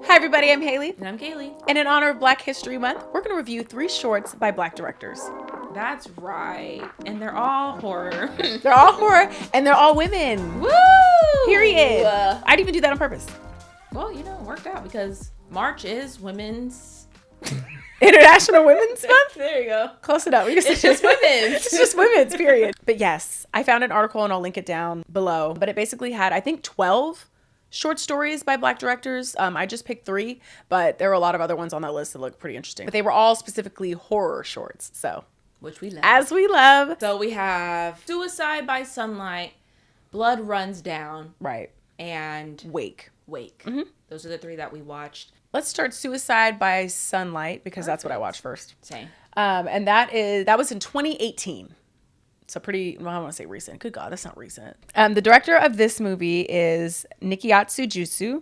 Hi everybody, I'm Hayley. And I'm Kayli. And in honor of Black History Month, we're going to review 3 shorts by Black directors. That's right. And they're all horror. They're all horror and they're all women. Woo! Period. I'd even do that on purpose. Well, it worked out because March is Women's... International Women's Month? There you go. Close enough. It's just women's. It's just women's, period. But yes, I found an article and I'll link it down below. But it basically had, I think, 12 short stories by Black directors. I just picked 3, but there were a lot of other ones on that list that looked pretty interesting. But they were all specifically horror shorts, so. Which we love. As we love. So we have Suicide by Sunlight, Blood Runs Down. Right. And Wake. Mm-hmm. Those are the 3 that we watched. Let's start Suicide by Sunlight because that's what I watched first. Same. And that was in 2018. So pretty, well, I want to say recent. Good God, that's not recent. The director of this movie is Nikyatu Jusu.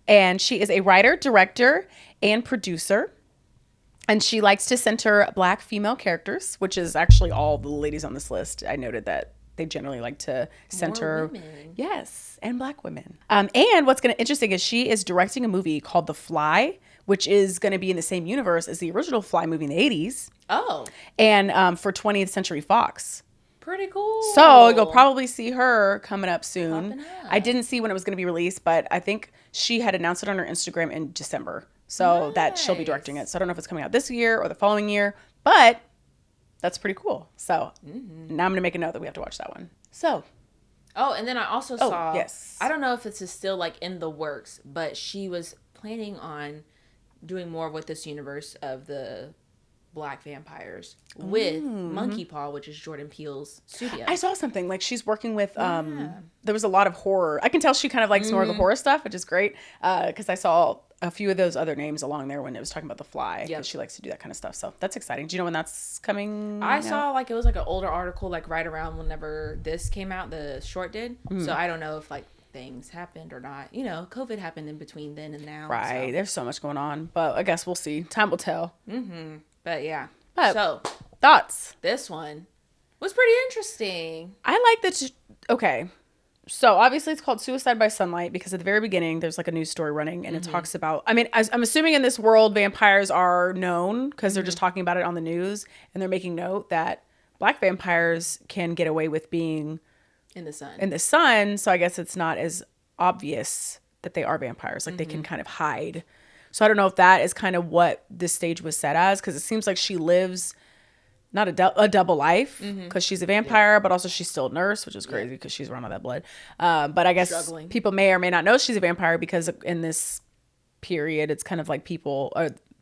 And she is a writer, director, and producer. And she likes to center Black female characters, which is actually all the ladies on this list. I noted that they generally like to center. More women. Yes, and Black women. And what's going to interesting is she is directing a movie called The Fly, which is going to be in the same universe as the original Fly movie in the 80s. Oh. And for 20th Century Fox. Pretty cool. So you'll probably see her coming up soon. Popping up. I didn't see when it was going to be released, but I think she had announced it on her Instagram in December. So that she'll be directing it. So I don't know if it's coming out this year or the following year, but that's pretty cool. So now I'm going to make a note that we have to watch that one. So. Oh, and then I also saw, yes. I don't know if this is still like in the works, but she was planning on doing more with this universe of the Black vampires with Monkey Paw, which is Jordan Peele's studio. I saw something like she's working with there was a lot of horror. I can tell she kind of likes more of the horror stuff, which is great because I saw a few of those other names along there when it was talking about The Fly because she likes to do that kind of stuff. So that's exciting. Do you know when that's coming? I saw like it was like an older article like right around whenever this came out, the short did. So I don't know if like things happened or not. COVID happened in between then and now. Right. So. There's so much going on, but I guess we'll see. Time will tell. But yeah. So thoughts? This one was pretty interesting. I like that. Okay. So obviously it's called Suicide by Sunlight because at the very beginning there's like a news story running and it talks about, I mean, I'm assuming in this world vampires are known because they're just talking about it on the news and they're making note that Black vampires can get away with being in the sun. So I guess it's not as obvious that they are vampires. Like they can kind of hide. So I don't know if that is kind of what this stage was set as because it seems like she lives not a double life because she's a vampire, but also she's still a nurse, which is crazy because she's run all that blood. But I guess people may or may not know she's a vampire because in this period, it's kind of like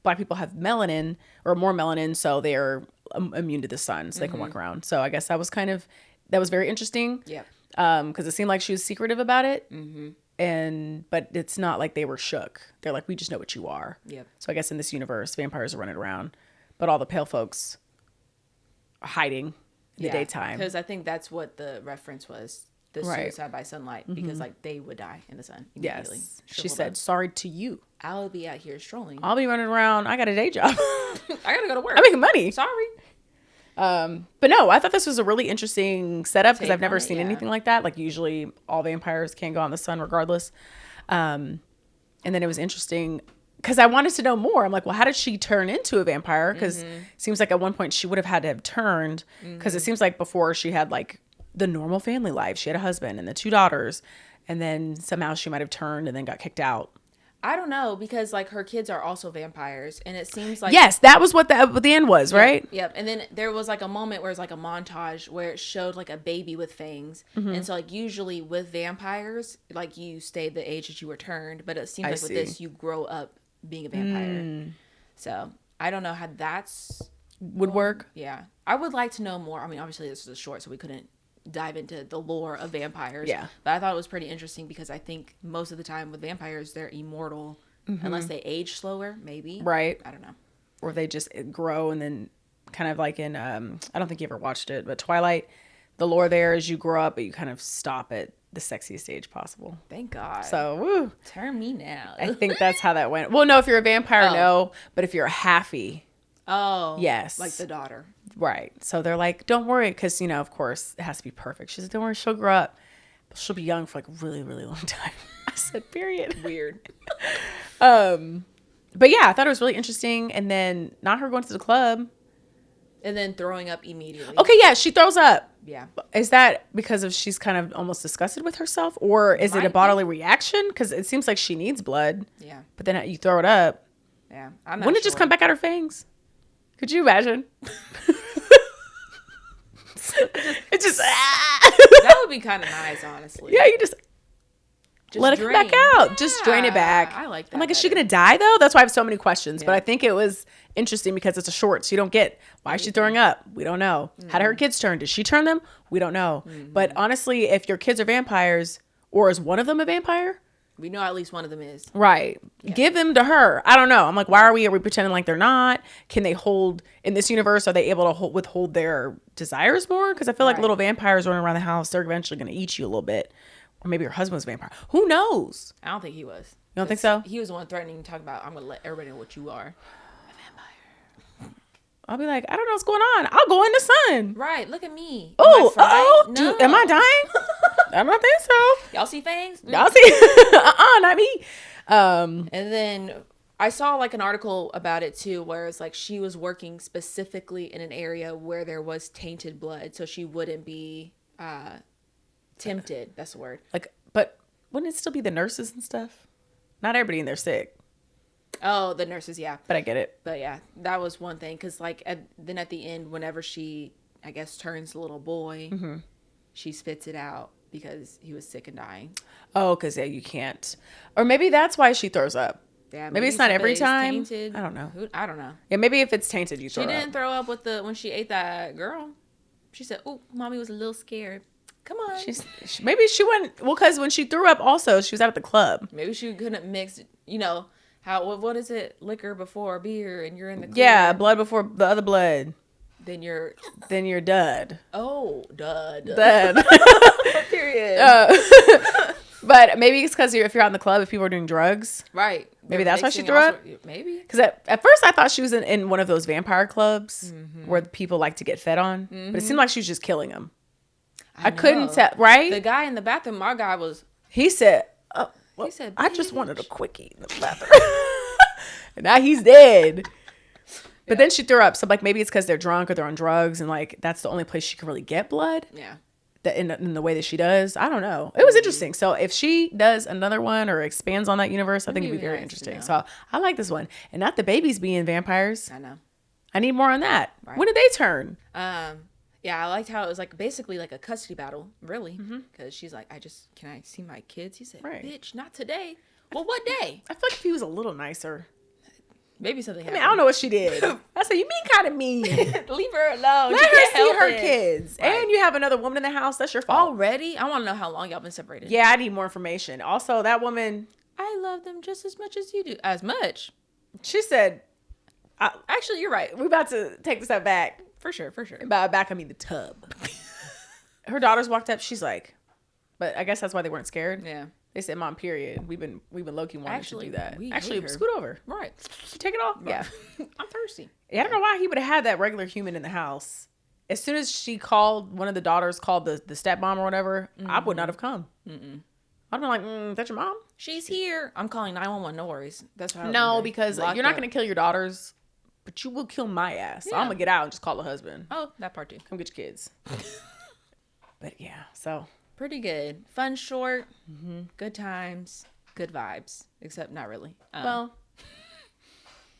Black people have melanin or more melanin, so they're immune to the sun, so they can walk around. So I guess that was very interesting. Yeah. Because it seemed like she was secretive about it. But it's not like they were shook. They're like, we just know what you are. Yep. So I guess in this universe, vampires are running around, but all the pale folks are hiding in the daytime. Because I think that's what the reference was, the Suicide by Sunlight, because like they would die in the sun immediately. Yes. She said, sorry to you. I'll be out here strolling. I'll be running around. I got a day job. I gotta go to work. I'm making money. Sorry. But no, I thought this was a really interesting setup because I've never seen anything like that. Like usually all vampires can't go out in the sun regardless. And then it was interesting because I wanted to know more. I'm like, well, how did she turn into a vampire? Because it seems like at one point she would have had to have turned because it seems like before she had like the normal family life. She had a husband and the 2 daughters. And then somehow she might have turned and then got kicked out. I don't know because like her kids are also vampires and it seems like yes, that was what the end was, right? Yep. And then there was like a moment where it's like a montage where it showed like a baby with fangs and so like usually with vampires like you stay the age that you were turned, but it seems like with this you grow up being a vampire. So I don't know how that's would work. Yeah, I would like to know more. I mean, obviously this is a short, so we couldn't dive into the lore of vampires. Yeah. But I thought it was pretty interesting because I think most of the time with vampires, they're immortal unless they age slower, maybe. Right. I don't know. Or they just grow and then kind of like in, I don't think you ever watched it, but Twilight, the lore there is you grow up, but you kind of stop at the sexiest age possible. Thank God. So, woo. Turn me now. I think that's how that went. Well, no, if you're a vampire, no. But if you're a halfie. Oh. Yes. Like the daughter. Right. So they're like, don't worry. Because, of course, it has to be perfect. She said, don't worry. She'll grow up. She'll be young for like a really, really long time. I said period. Weird. But yeah, I thought it was really interesting. And then not her going to the club. And then throwing up immediately. Okay, yeah, she throws up. Yeah. Is that because of she's kind of almost disgusted with herself? Or is it a bodily reaction? Because it seems like she needs blood. Yeah. But then you throw it up. Yeah. I'm not Wouldn't it sure. just come back out her fangs? Could you imagine? It just... That would be kind of nice, honestly. Yeah, you just let it come back out. Yeah, just drain it back. I like that. I'm like, is she better. going to die, though? That's why I have so many questions. Yeah. But I think it was interesting because it's a short, so you don't get, why is she throwing up? We don't know. How did her kids turn? Did she turn them? We don't know. But honestly, if your kids are vampires, or is one of them a vampire? We know at least one of them is. Right. Yeah. Give them to her. I don't know. I'm like, why are we pretending like they're not? Can they hold, in this universe, are they able to withhold their desires more? Because I feel like little vampires running around the house, they're eventually going to eat you a little bit. Or maybe your husband's a vampire. Who knows? I don't think he was. You don't think so? He was the one threatening to talk about, I'm going to let everybody know what you are. I'll be like, I don't know what's going on. I'll go in the sun. Right. Look at me. Oh, no. Am I dying? I don't think so. Y'all see fangs? Y'all see? Not me. And then I saw like an article about it too, where it's like she was working specifically in an area where there was tainted blood, so she wouldn't be tempted. That's the word. Like, but wouldn't it still be the nurses and stuff? Not everybody in there sick. Oh, the nurses, yeah. But I get it. But yeah, that was one thing. Because like then at the end, whenever she, I guess, turns the little boy, she spits it out because he was sick and dying. Oh, because yeah, you can't. Or maybe that's why she throws up. Yeah, maybe it's not every time. Tainted. I don't know. I don't know. Yeah, maybe if it's tainted, you throw up. She didn't throw up with when she ate that girl. She said, "Oh, mommy was a little scared." Come on. Maybe she went. Well, because when she threw up, also she was out at the club. Maybe she couldn't mix. You know how? What is it? Liquor before beer, and you're in the clear. Yeah, blood before the other blood. Then you're dud. Oh, dud. Period. But maybe it's because if you're out in the club, if people are doing drugs, right? Maybe that's why she threw up. Maybe because at first I thought she was in one of those vampire clubs where people like to get fed on, but it seemed like she was just killing them. I couldn't tell. Right? The guy in the bathroom, my guy was. He said, he said, I just wanted a quickie in the bathroom. And now he's dead. But then she threw up. So like maybe it's because they're drunk or they're on drugs and like that's the only place she can really get blood. Yeah. That in the way that she does. I don't know. It was interesting. So if she does another one or expands on that universe, I think it'd be very interesting. So I like this one. And not the babies being vampires. I know. I need more on that. Right. When did they turn? Yeah, I liked how it was like basically like a custody battle, really. Because she's like, can I see my kids? He said, bitch, not today. Well, what day? I feel like if he was a little nicer. Maybe something happened. I mean, I don't know what she did. I said, you mean kind of mean. Leave her alone. Let her see her kids. Right. And you have another woman in the house. That's your fault. Already? I want to know how long y'all been separated. Yeah, I need more information. Also, that woman. I love them just as much as you do. As much. She said. Actually, you're right. We're about to take a step back. For sure. By back, I mean the tub. Her daughters walked up. She's like, but I guess that's why they weren't scared. Yeah. They said, "Mom, period. We've been low-key wanting to do that. Actually, her. Scoot over. Right. Take it off. Yeah. I'm thirsty. Yeah, I don't know why he would have had that regular human in the house. As soon as she called, one of the daughters called the stepmom or whatever, I would not have come. I'd be like, is that your mom? She's here. I'm calling 911. No worries. That's why. No, because you're not going to kill your daughters, but you will kill my ass. So I'm going to get out and just call the husband. Oh, that part too. Come get your kids. But yeah, so. Pretty good. Fun, short, good times, good vibes. Except not really. Well,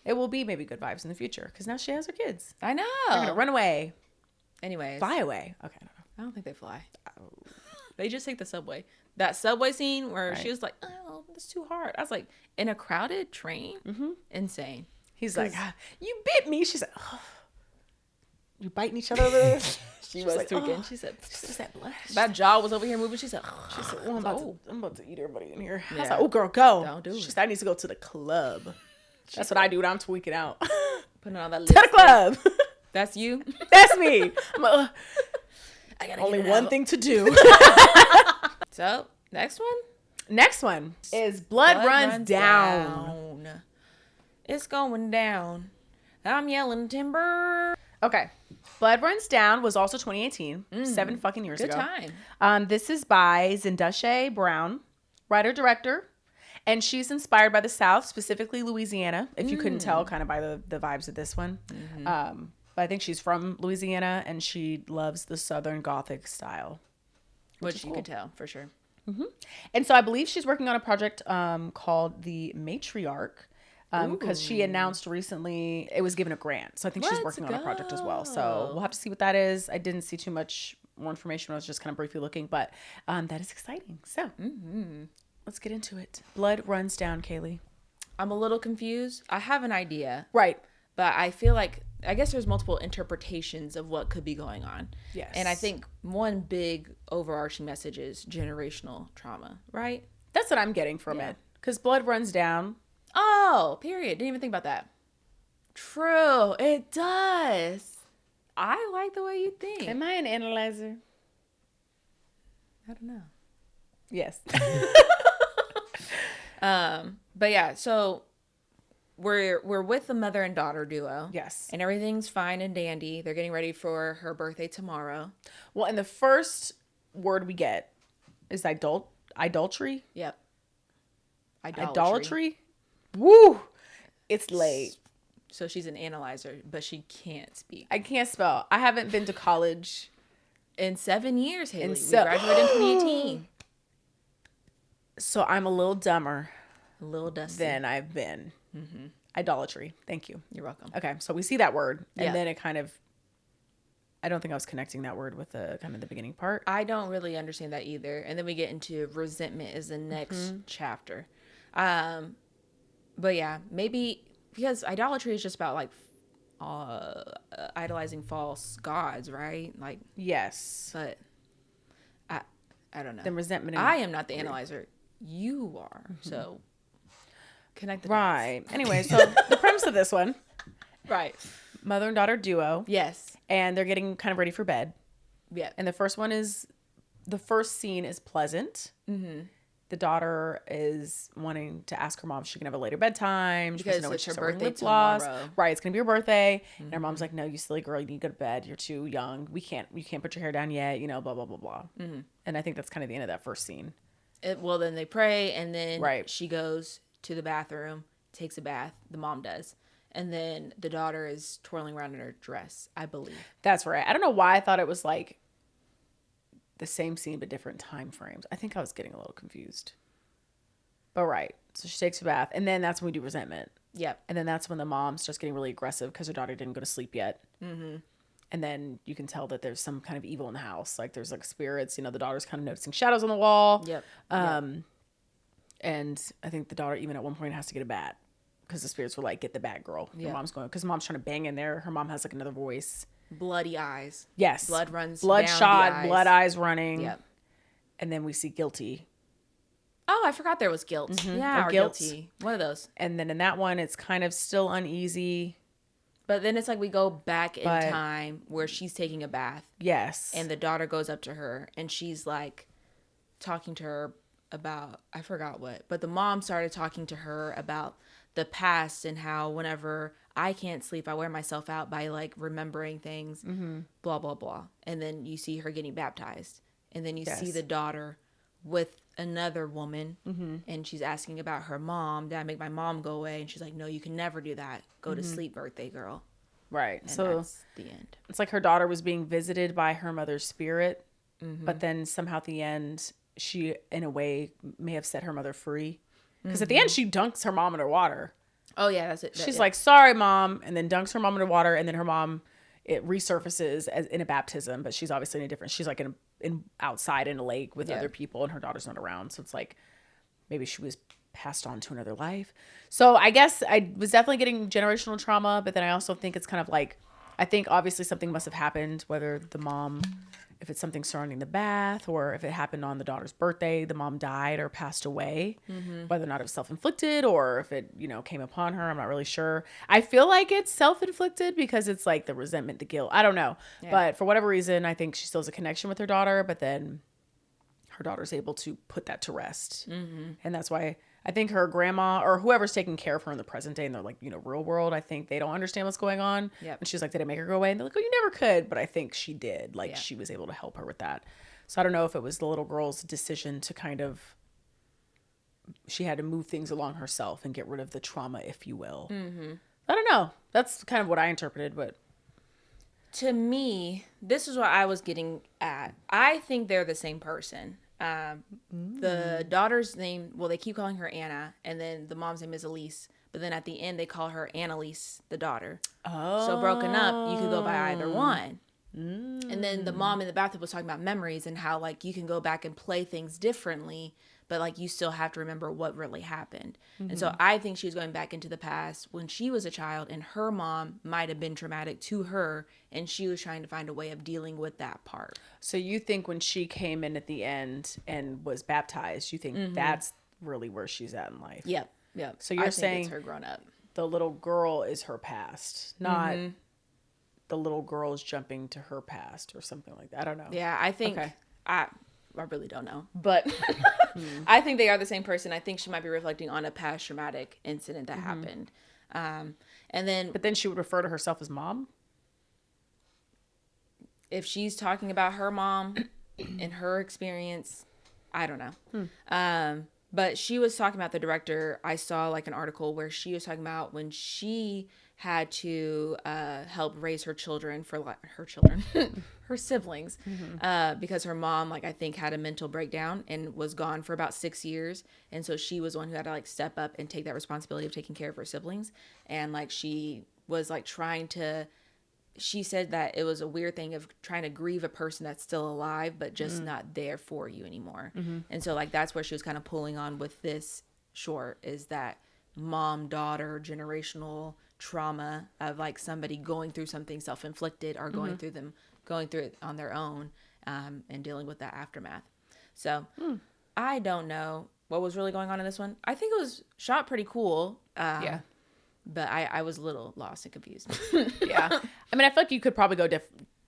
it will be maybe good vibes in the future because now she has her kids. I know. They're going to run away. Anyways. Fly away. Okay, I don't know. I don't think they fly. They just take the subway. That subway scene where she was like, oh, that's too hard. I was like, in a crowded train? Insane. He's like, you bit me. She said, oh. You biting each other over there? She was like, too again. She said, "Is that blood?" That jaw was over here moving. She said, "Well, I'm about to eat everybody in here." Yeah. I was like, "Oh, girl, go!" Don't do it. She said, "I need to go to the club." That's what I do when I'm tweaking out. Putting on that to the club. That's you. That's me. I got only one thing to do. So next one. Next one is Blood Runs Down. It's going down. I'm yelling timber. Okay. Blood Runs Down was also 2018, 7 fucking years ago. Good time. This is by Zandashé Brown, writer-director. And she's inspired by the South, specifically Louisiana, if you couldn't tell kind of by the vibes of this one. But I think she's from Louisiana, and she loves the Southern Gothic style. Which you could tell, for sure. And so I believe she's working on a project called The Matriarch, because she announced recently it was given a grant. So I think she's working on a project as well. So we'll have to see what that is. I didn't see too much more information. I was just kind of briefly looking, but that is exciting. So let's get into it. Blood runs down, Kayli. I'm a little confused. I have an idea. Right. But I feel like, I guess there's multiple interpretations of what could be going on. Yes. And I think one big overarching message is generational trauma, right? That's what I'm getting from it. Because blood runs down. Oh, period. Didn't even think about that. True. It does. I like the way you think. Am I an analyzer? I don't know. Yes. But yeah, so we're with the mother and daughter duo. Yes. And everything's fine and dandy. They're getting ready for her birthday tomorrow. Well, and the first word we get is idolatry. Yep. Idolatry. Woo! It's late. So she's an analyzer, but she can't speak. I can't spell. I haven't been to college in 7 years, Hayley. We graduated in 2018. So I'm a little dumber. A little dusty. Than I've been. Idolatry. Thank you. You're welcome. Okay, so we see that word, and then it kind of, I don't think I was connecting that word with the kind of the beginning part. I don't really understand that either. And then we get into resentment is the next chapter. But yeah, maybe because idolatry is just about like idolizing false gods, right? Like, yes. But I don't know. Then resentment. I am not the analyzer. You are. So connect the dots. Right. Anyway, so the premise of this one. Right. Mother and daughter duo. Yes. And they're getting kind of ready for bed. Yeah. And the first scene is pleasant. The daughter is wanting to ask her mom if she can have a later bedtime. She because it's her birthday tomorrow. Right, it's gonna be her birthday. And her mom's like, "No, you silly girl, you need to go to bed. You're too young. You can't put your hair down yet. You know, blah blah blah blah." And I think that's kind of the end of that first scene. Well, then they pray, and then she goes to the bathroom, takes a bath. The mom does, and then the daughter is twirling around in her dress, I believe. That's right. I don't know why I thought it was like the same scene but different time frames. I think I was getting a little confused. But right. So she takes a bath, and then that's when we do resentment. Yep. And then that's when the mom starts getting really aggressive because her daughter didn't go to sleep yet. And then you can tell that there's some kind of evil in the house. Like there's like spirits, the daughter's kind of noticing shadows on the wall. Yep. And I think the daughter even at one point has to get a bat because the spirits were like, "Get the bat, girl." Your mom's going, because mom's trying to bang in there. Her mom has like another voice. Bloody eyes. Yes. Blood runs Bloodshot, down the eyes. blood eyes running. Yep. And then we see guilty. Oh, I forgot there was guilt. Yeah, or guilt. guilty. One of those. And then in that one, it's kind of still uneasy. But then it's like we go back in time where she's taking a bath. Yes. And the daughter goes up to her and she's like talking to her about, I forgot what, but the mom started talking to her about the past and how whenever I can't sleep, I wear myself out by like remembering things, blah, blah, blah. And then you see her getting baptized. And then you see the daughter with another woman and she's asking about her mom. Did I make my mom go away? And she's like, "No, you can never do that. Go to sleep, birthday girl." Right. And so that's the end. It's like her daughter was being visited by her mother's spirit, but then somehow at the end, she, in a way, may have set her mother free. Because at the end, she dunks her mom in her water. Oh, yeah, that's it. She's like, "Sorry, mom," and then dunks her mom in her water, and then her mom, it resurfaces as in a baptism, but she's obviously in a different, she's like in outside in a lake with other people, and her daughter's not around. So it's like, maybe she was passed on to another life. So I guess I was definitely getting generational trauma, but then I also think it's kind of like, I think obviously something must have happened, whether the mom, if it's something surrounding the bath, or if it happened on the daughter's birthday, the mom died or passed away, whether or not it was self-inflicted or if it, came upon her. I'm not really sure. I feel like it's self-inflicted because it's like the resentment, the guilt. I don't know. Yeah. But for whatever reason, I think she still has a connection with her daughter, but then her daughter's able to put that to rest. And that's why I think her grandma or whoever's taking care of her in the present day and they're like, real world, I think they don't understand what's going on. Yep. And she's like, "Did I make her go away?" And they're like, "Oh, you never could." But I think she did. Like she was able to help her with that. So I don't know if it was the little girl's decision to kind of she had to move things along herself and get rid of the trauma, if you will. I don't know. That's kind of what I interpreted, but to me, this is what I was getting at. I think they're the same person. The daughter's name, well, they keep calling her Anna, and then the mom's name is Elise. But then at the end, they call her Annalise, the daughter. Oh. So broken up, you could go by either one. And then the mom in the bathtub was talking about memories and how, like, you can go back and play things differently, but, like, you still have to remember what really happened. And so I think she was going back into the past when she was a child, and her mom might have been traumatic to her, and she was trying to find a way of dealing with that part. So you think when she came in at the end and was baptized, you think that's really where she's at in life? Yep. Yep. So you're saying it's her grown up. The little girl is her past, not the little girl is jumping to her past or something like that. I don't know. Yeah, I think I really don't know, but I think they are the same person. I think she might be reflecting on a past traumatic incident that happened. But then she would refer to herself as mom. If she's talking about her mom and her experience, I don't know. But she was talking about the director. I saw like an article where she was talking about when she had to help raise her children her siblings, because her mom, like, I think had a mental breakdown and was gone for about 6 years. And so she was one who had to like step up and take that responsibility of taking care of her siblings. And like, she was like she said that it was a weird thing of trying to grieve a person that's still alive, but just not there for you anymore. And so like, that's where she was kind of pulling on with this short, is that mom-daughter generational trauma of like somebody going through something self-inflicted or going through it on their own, and dealing with that aftermath. So I don't know what was really going on in this one. I think it was shot pretty cool. But I was a little lost and confused. Yeah. I mean, I feel like you could probably go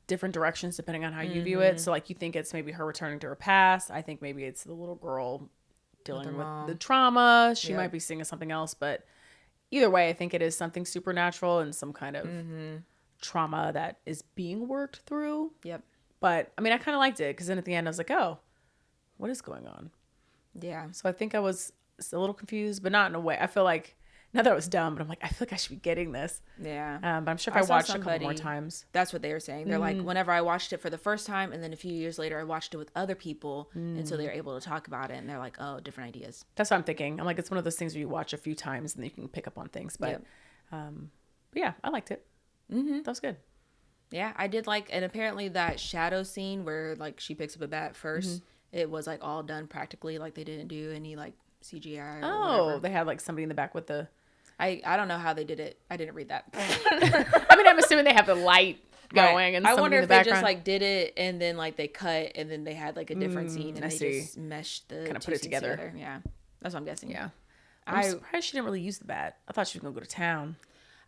different directions depending on how you view it. So, like, you think it's maybe her returning to her past. I think maybe it's the little girl dealing with the trauma. She might be seeing something else. But either way, I think it is something supernatural and some kind of trauma that is being worked through. Yep. But, I mean, I kind of liked it because then at the end I was like, oh, what is going on? Yeah. So I think I was a little confused, but not in a way. I feel like, not that it was dumb, but I'm like, I feel like I should be getting this. Yeah. But I'm sure if I watched it a couple more times. That's what they were saying. They're like, whenever I watched it for the first time, and then a few years later, I watched it with other people. And so they're able to talk about it, and they're like, oh, different ideas. That's what I'm thinking. I'm like, it's one of those things where you watch a few times and then you can pick up on things. But, but yeah, I liked it. That was good. Yeah, I did like, and apparently that shadow scene where like she picks up a bat first, it was like all done practically. Like they didn't do any like CGI or whatever. They had like somebody in the back with the... I don't know how they did it. I didn't read that. I mean, I'm assuming they have the light going and I wonder in if the they just like did it and then like they cut and then they had like a different scene and they just meshed the kind of put it together. Yeah, that's what I'm guessing. Yeah, I'm surprised she didn't really use the bat. I thought she was gonna go to town.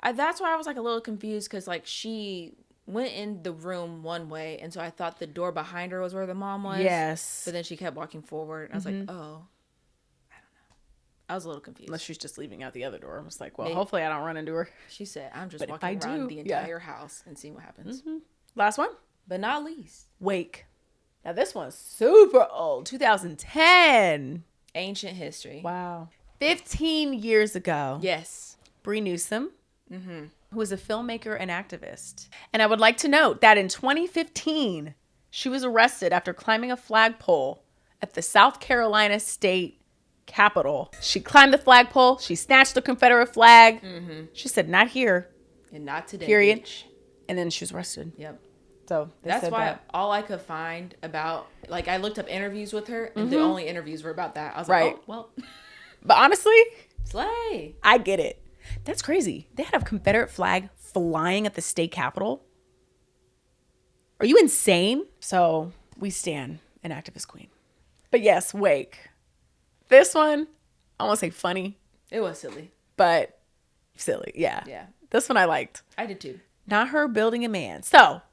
That's why I was like a little confused because like she went in the room one way and so I thought the door behind her was where the mom was. Yes, but then she kept walking forward and I was like, oh. I was a little confused. Unless she's just leaving out the other door. I was like, well, hopefully I don't run into her. She said, I'm just walking around the entire house and seeing what happens. Last one? But not least. Wake. Now this one's super old. 2010. Ancient history. Wow. 15 years ago. Yes. Bree Newsome, who was a filmmaker and activist. And I would like to note that in 2015, she was arrested after climbing a flagpole at the South Carolina State Capitol. She climbed the flagpole. She snatched the Confederate flag. She said, "Not here, and not today." Period. Bitch. And then she was arrested. Yep. So that's why all I could find about, like, I looked up interviews with her, and the only interviews were about that. I was like, oh, well. But honestly, slay. I get it. That's crazy. They had a Confederate flag flying at the state capitol. Are you insane? So we stand an activist queen. But yes, Wake. This one, I won't say funny. It was silly. But silly, yeah. Yeah. This one I liked. I did too. Not her building a man. So,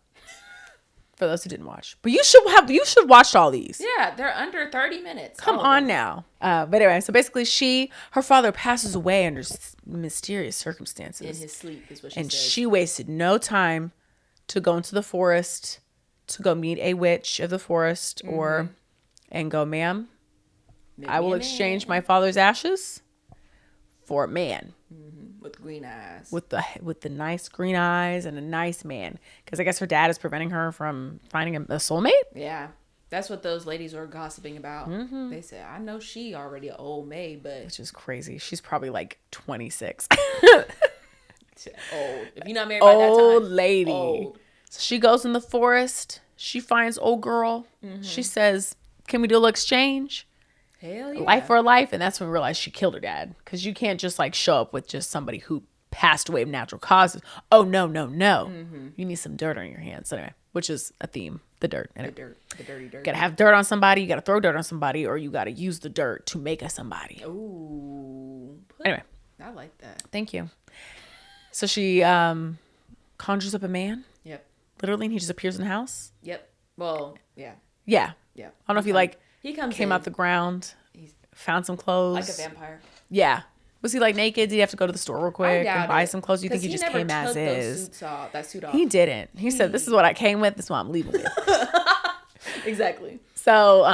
for those who didn't watch. But you should watch all these. Yeah, they're under 30 minutes. Come on now. But anyway, so basically her father passes away under mysterious circumstances. In his sleep is what she said. And she wasted no time to go into the forest, to go meet a witch of the forest and go, ma'am, I will exchange my father's ashes for a man. With green eyes. With the nice green eyes and a nice man. Because I guess her dad is preventing her from finding a soulmate? Yeah. That's what those ladies were gossiping about. They said, I know she already an old maid, but... Which is crazy. She's probably like 26. Old. If you're not married by that time. Old lady. Old. So she goes in the forest. She finds old girl. She says, can we do a little exchange? Hell yeah. Life for a life. And that's when we realized she killed her dad. Because you can't just like show up with just somebody who passed away of natural causes. Oh, no. You need some dirt on your hands. So anyway, which is a theme. The dirt. The dirty dirt. You gotta have dirt on somebody. You gotta throw dirt on somebody. Or you gotta use the dirt to make a somebody. Ooh. Anyway. I like that. Thank you. So she conjures up a man. Yep. Literally, and he just appears in the house. Yep. Well, yeah. Yeah. Yeah. I don't know if he came out the ground, found some clothes. Like a vampire. Yeah. Was he like naked? Did he have to go to the store real quick and buy some clothes? You think he just came as is? That suit off. He didn't. He said, "This is what I came with. This is what I'm leaving with." Exactly. So,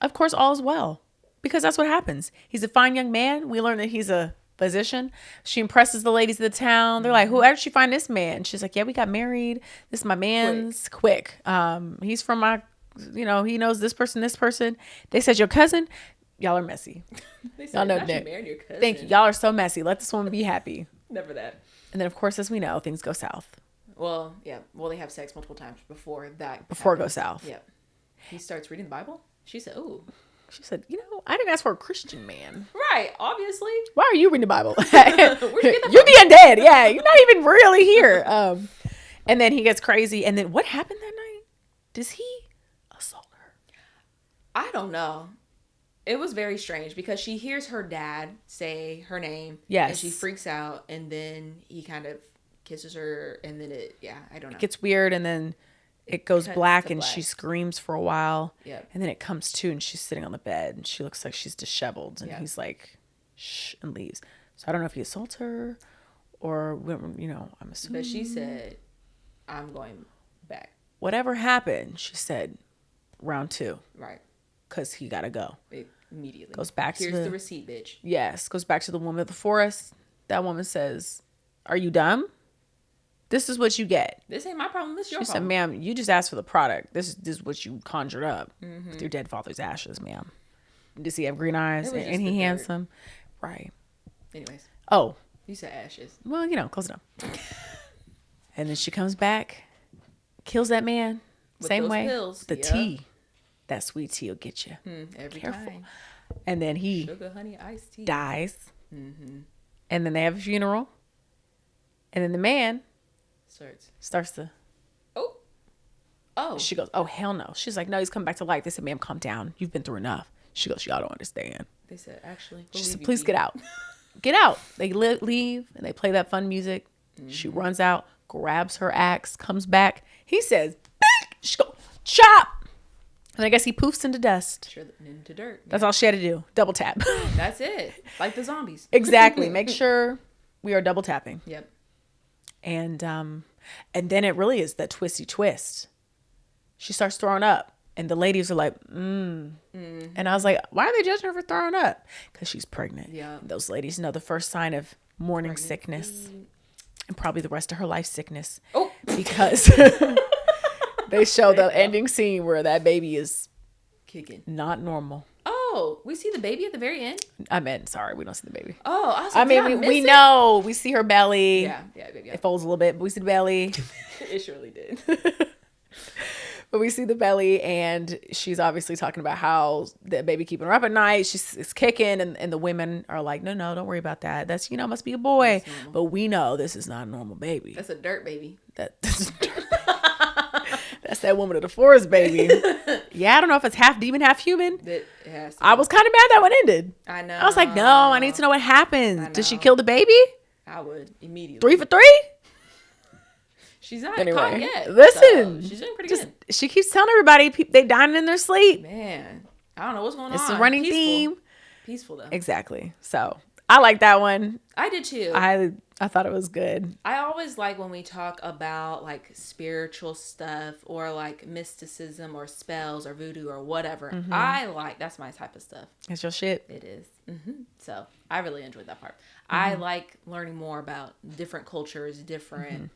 of course, all is well because that's what happens. He's a fine young man. We learn that he's a physician. She impresses the ladies of the town. They're like, "Where did she find this man?" She's like, "Yeah, we got married. This is my man's. Quick. He's from my, he knows this person, this person." They said, "Your cousin." Y'all are messy. They said, y'all should marry your cousin. Thank you. Y'all are so messy. Let this woman be happy. Never that. And then, of course, as we know, things go south. Well, yeah. Well, they have sex multiple times before that. Before it goes south. Yeah. He starts reading the Bible. She said, "Ooh." She said, I didn't ask for a Christian man. Right. Obviously. Why are you reading the Bible? Where'd you get that from? You're the undead. Yeah. You're not even really here. And then he gets crazy. And then what happened that night? Does he assault her? I don't know. It was very strange because she hears her dad say her name. Yes. And she freaks out. And then he kind of kisses her. And then I don't know. It gets weird. And then it goes black and she screams for a while. Yep. And then it comes to and she's sitting on the bed and she looks like she's disheveled. And he's like, shh, and leaves. So I don't know if he assaults her or, I'm assuming. But she said, "I'm going back." Whatever happened, she said, round 2. Right. Because he got to go. Immediately. Goes back Here's the receipt, bitch. Yes. Goes back to the woman of the forest. That woman says, "Are you dumb? This is what you get. This ain't my problem. This is your problem." She said, "Ma'am, you just asked for the product. This is what you conjured up with your dead father's ashes, ma'am. Does he have green eyes? And he handsome?" Right. Anyways. Oh. You said ashes. Well, close enough. And then she comes back, kills that man. With same those way. Pills. The tea. That sweet tea will get you. Every Careful. time. And then he Sugar, honey, iced tea. dies. And then they have a funeral. And then the man starts to... Oh. She goes, "Oh, hell no." She's like, "No, he's coming back to life." They said, "Ma'am, calm down. You've been through enough." She goes, "Y'all don't understand." They said, "Actually, she said, "Please get out." Get out. They leave and they play that fun music. She runs out, grabs her axe, comes back. He says, "Bang!" She goes, "Chop!" And I guess he poofs into dust. Into dirt. That's all she had to do. Double tap. That's it. Like the zombies. Exactly. Make sure we are double tapping. Yep. And then it really is that twisty twist. She starts throwing up. And the ladies are like, And I was like, why are they judging her for throwing up? Because she's pregnant. Yeah. And those ladies know the first sign of morning sickness. And probably the rest of her life sickness. Oh. Because they show the ending scene where that baby is kicking. Not normal. Oh, we see the baby at the very end? Sorry, we don't see the baby. Oh, I was like, we know. We see her belly. Yeah. It folds a little bit, but we see the belly. It surely did. But we see the belly, and she's obviously talking about how the baby keeping her up at night. It's kicking, and the women are like, no, don't worry about that. That's, must be a boy. But we know this is not a normal baby. That's a dirt baby. That's a dirt baby. That's that woman of the forest baby. Yeah, I don't know if it's half demon, half human. I was kind of mad that one ended. I know. I was like, no, I need to know what happens. Did she kill the baby? I would immediately. 3 for 3? She's not caught yet. Listen. So she's doing pretty good. She keeps telling everybody they dying in their sleep. Man, I don't know what's going on. It's a running theme. Peaceful though. Exactly. So I like that one. I did too. I I thought it was good. I always like when we talk about like spiritual stuff or like mysticism or spells or voodoo or whatever. That's my type of stuff. It's your shit. It is. So I really enjoyed that part. I like learning more about different cultures, different.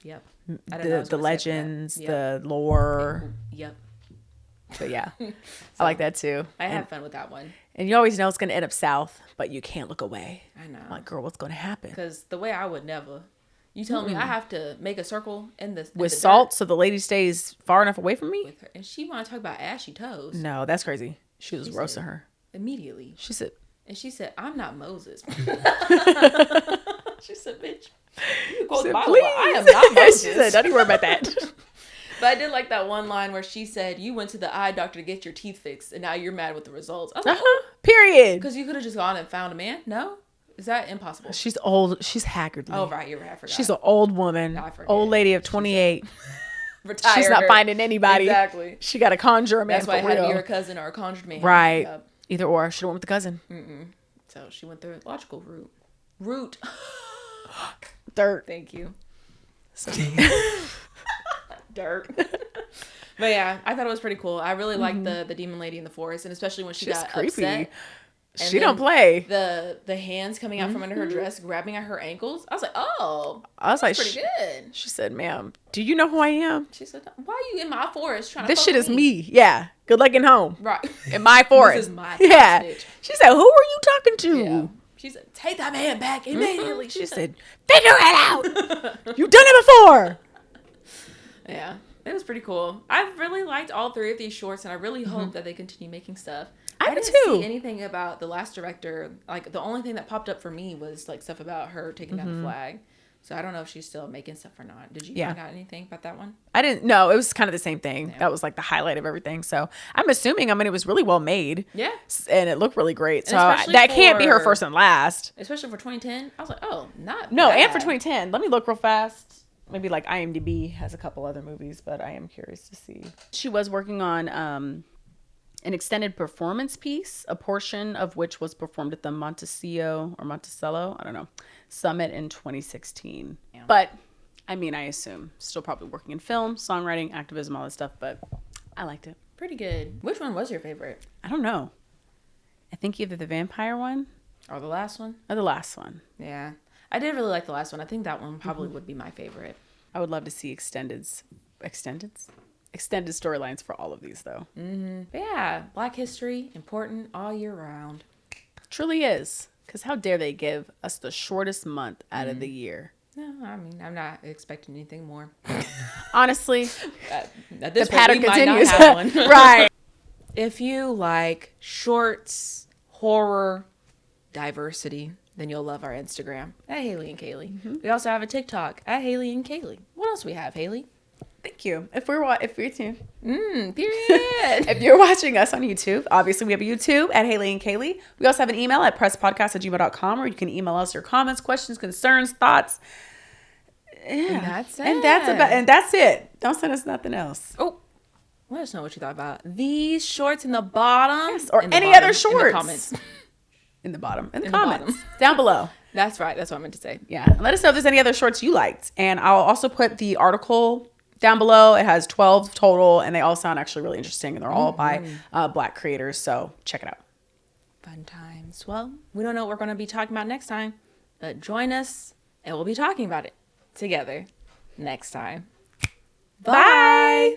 Yep. The legends, the lore. Yep. But yeah, so, I like that too. I had fun with that one. And you always know it's going to end up south, but you can't look away. I know. I'm like, girl, what's going to happen? Because the way I would never. You tell me I have to make a circle in this with salt so the lady stays far enough away from me? With her. And she want to talk about ashy toes. No, that's crazy. She was roasting her. Immediately. She said, I'm not Moses. She said, bitch. You quote the Bible, but I am not Moses. She said, don't you worry about that. But I did like that one line where she said, you went to the eye doctor to get your teeth fixed, and now you're mad with the results. I was like, period. Because you could have just gone and found a man. No? Is that impossible? She's old. She's haggardly. Oh, right. You're right. I forgot. She's an old woman. No, I forget. Old lady of 28. Retired. She's not finding anybody. Exactly. She got to conjure a man. That's why it had to be her cousin or a conjured man. Right. Yep. Either or. She went with the cousin. So she went the logical route. Dirt. Thank you. Dirt. But yeah, I thought it was pretty cool. I really liked the demon lady in the forest, and especially when she got creepy. Upset. And she don't play. The hands coming out from under her dress, grabbing at her ankles. I was like, that's pretty good. She said, ma'am, do you know who I am? She said, why are you in my forest trying to This shit is me. Yeah. Good luck getting home. Right. In my forest. This is my house, bitch. She said, who are you talking to? Yeah. She said, take that man back immediately. She said, figure it out. You've done it before. Yeah. It was pretty cool. I've really liked all three of these shorts, and I really hope that they continue making stuff. I didn't see anything about the last director. Like, the only thing that popped up for me was, like, stuff about her taking down the flag. So I don't know if she's still making stuff or not. Did you find out anything about that one? I didn't. No, it was kind of the same thing. Yeah. That was, like, the highlight of everything. So I'm assuming, it was really well made. Yeah. And it looked really great. So that can't be her first and last. Especially for 2010. I was like, not No, bad. and for 2010. Let me look real fast. Maybe like IMDb has a couple other movies, but I am curious to see. She was working on an extended performance piece, a portion of which was performed at the Monticello, I don't know, Summit in 2016. Yeah. But, I assume still probably working in film, songwriting, activism, all that stuff, but I liked it. Pretty good. Which one was your favorite? I don't know. I think either the vampire one. Or the last one? Or the last one. Yeah. I did really like the last one. I think that one probably would be my favorite. I would love to see extended storylines for all of these, though. But yeah, Black history, important all year round. Truly is. Because how dare they give us the shortest month out of the year? No, I'm not expecting anything more. Honestly, at this the pattern continues. Right. If you like shorts, horror, diversity, then you'll love our Instagram at Hayley and Kayli. We also have a TikTok at Hayley and Kayli. What else we have, Hayley? Thank you. If you're period. If you're watching us on YouTube, obviously we have a YouTube at Hayley and Kayli. We also have an email at presspodcast@gmail.com, where you can email us your comments, questions, concerns, thoughts. Yeah, and that's it. Don't send us nothing else. Oh, let us know what you thought about these shorts in the bottom, or any other shorts in the comments. In the comments down below. That's right. That's what I meant to say. Yeah. And let us know if there's any other shorts you liked. And I'll also put the article down below. It has 12 total, and they all sound actually really interesting, and they're all by Black creators. So check it out. Fun times. Well, we don't know what we're going to be talking about next time, but join us, and we'll be talking about it together next time. Bye.